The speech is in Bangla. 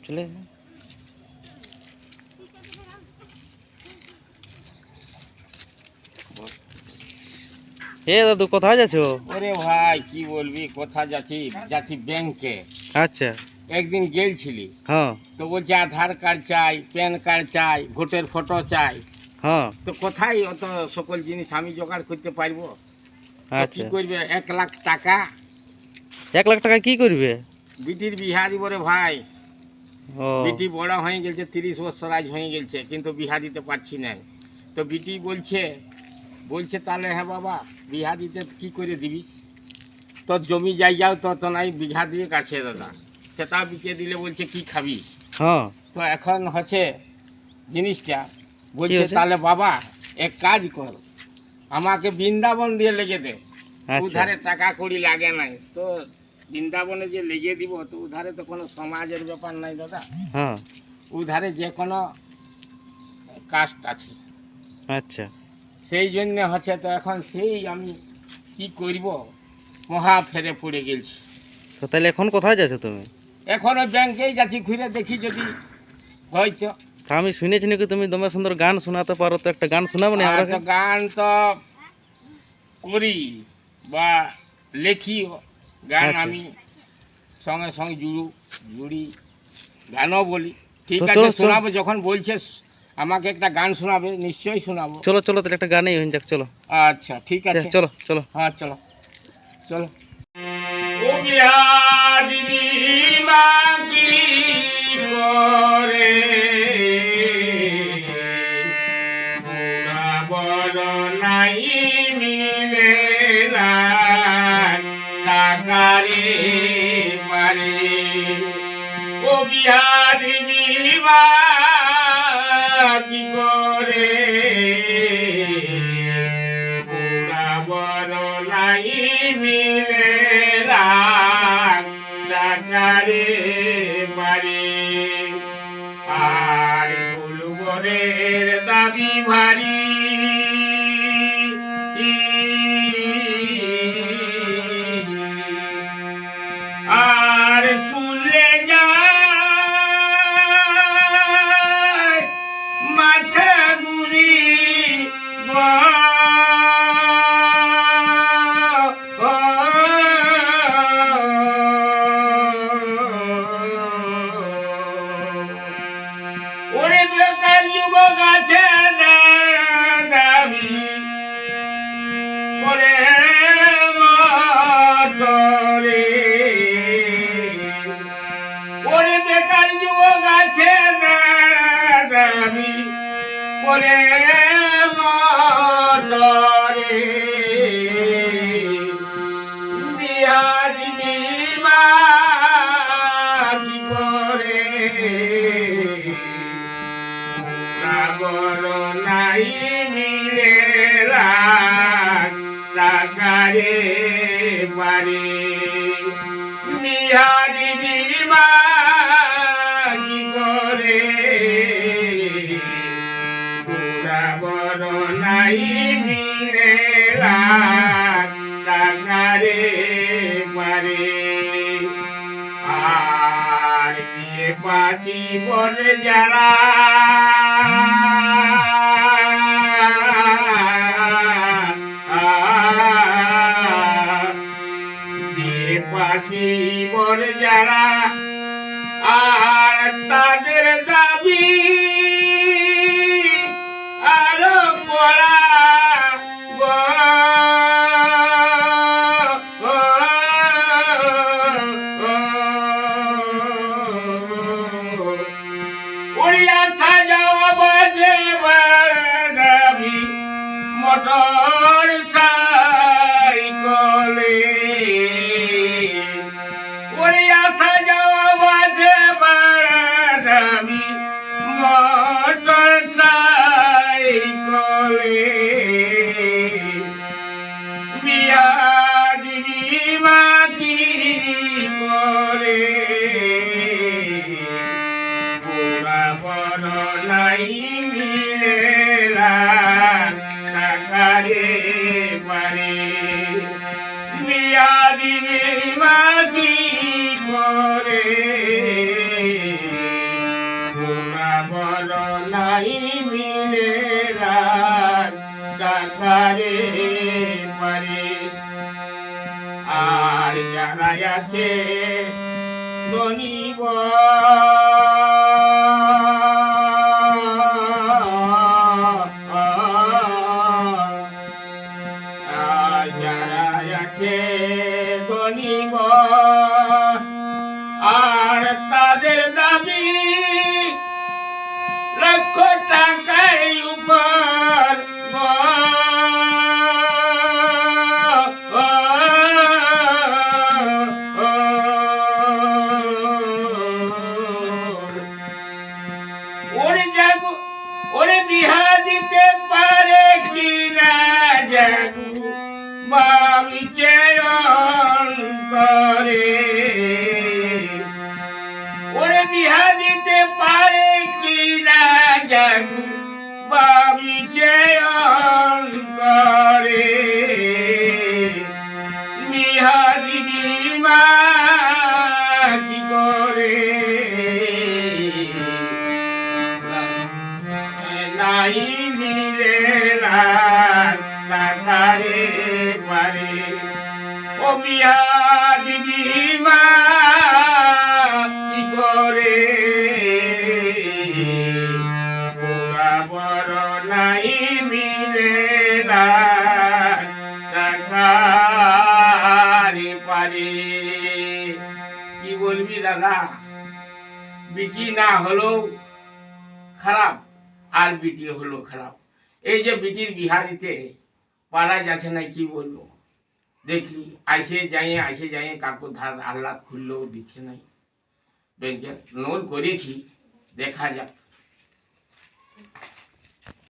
চলে এ দাদু কোথায় যাচ্ছো? ওরে ভাই কি বলবি, কোথা যাচ্ছি ব্যাংকে। আচ্ছা। একদিন গেছিলি হ্যাঁ তো বলছে আধার কার্ড চাই, প্যান কার্ড চাই, ভোটের ফটো চাই। হ্যাঁ তো কোথায় অত সকল জিনিস আমি জোগাড় করতে পারবো? তো কি আচ্ছা। করবে, 1 লাখ টাকা 1 লাখ টাকা কি করবে? বিটির বিহা দিব রে ভাই। ও বিটি বড় হয়ে গেছে, 30 বছর আজ হয়ে গেছে, কিন্তু বিহা দিতে পারছি না। তো বিটি বলছে তাহলে হ্যাঁ বাবা বিহা দিতে কি করে দিবিস? তোর জমি জায়গাও তো নাই, বিঘা দিয়ে কাছে দাদা, সেটা বিকে দিলে বলছে কি খাবি। হ্যাঁ তো এখন হচ্ছে জিনিসটা কি বলছে হয়েছে? তাহলে বাবা এক কাজ কর, আমাকে বৃন্দাবন দিয়ে লেগে দে। আচ্ছা উধারে টাকা কড়ি লাগে নাই, তো বৃন্দাবনে যে লেগে দিব, তো উধারে তো কোনো সমাজের ব্যাপার নাই দাদা, হ্যাঁ উধারে যে কোনো কাস্ট আছে। আচ্ছা। সেই জন্য হচ্ছে, তো এখন সেই আমি কি করব, মহা ফেরে পড়ে গেছি। তো তাহলে এখন কোথায় যাচ্ছো তুমি? এখন ওই ব্যাংকেই যাচ্ছি, ঘুরে দেখি যদি হয়তো। তা আমি শুনেছি নাকি তুমি দমে সুন্দর গান শোনাতে পারো, তো একটা গান শোনাবো না আমরা? তো গান তো করি বা লেখিও গান, আচ্ছা। আমি সঙ্গে সঙ্গে জুড়ি গানও বলি। ঠিক তো আছে, চলো, চলো। শোনাবো যখন বলছে আমাকে একটা গান শোনাবে, নিশ্চয়ই শোনাবো। চলো চলো তাহলে একটা গানেই হয়ে যাক, চলো। আচ্ছা ঠিক আছে, চলো চলো। হ্যাঁ চলো চলো। ও বিহারিনী মা কি করে, বুড়া বড় নাই মিলে না টাকারে পারে। ও বিহারিনী মা কি করে, বুড়া বড় নাই মিলে টাকারে পারে। আর ফুলবরের দাবি ভারী, আর শুনলে যায় মাথা গুড়ি ওরে বেকার যুবক আছে দাবি করে মটরে। ওরে বেকার যুবক আছে দাবি করে মটরে। বিহারিনী মা কি করে, বড় নাই মিলে টাকারে পারে। বিহারিনী মা কি করে, বুড়া বড় নাই মিলে টাকারে পারে। আর বিয়ে পাচি বলে যারা, বিয়ে পাচি বলে যারা, আর তাদের দাবি আরো কড়া উড়িয়া সাজাওয়া বাজে দাবি মোটর সাইকলে। উড়িয়া সাজাওয়া বাজে দাবি মাটি করে ওরা বড় নাই মিলে রাত ডাকারে পারে আর যারা আছে ধনিব আর যারা আছে ধনিব আর তাদের দাবি লক্ষ টাকার উপর ওরে জাগো ওরে বিহা দিতে পারে কি না জাগো ভাবিছে অন্তরে ওরে বিহা দিতে পারে কি না জাগো ভাবিছে অন্তরে বিহা দিদি মা কি করে নাই মিলে লাগারে পারে ও বিয়া দিদি মা কি করে ওরা বড় নাই মিলে লাগারে পারে কি বলবি দাদা বিটি না হলো খারাপ আর বিটি হলো খারাপ এই যে বিটির বিহা দিতে পারা যাচ্ছে না কি বলবো দেখলি আইসে যাই কাকু ধার আহ্লাদ খুললেও দিচ্ছে নাই ব্যাংকে লোন করেছি দেখা যাক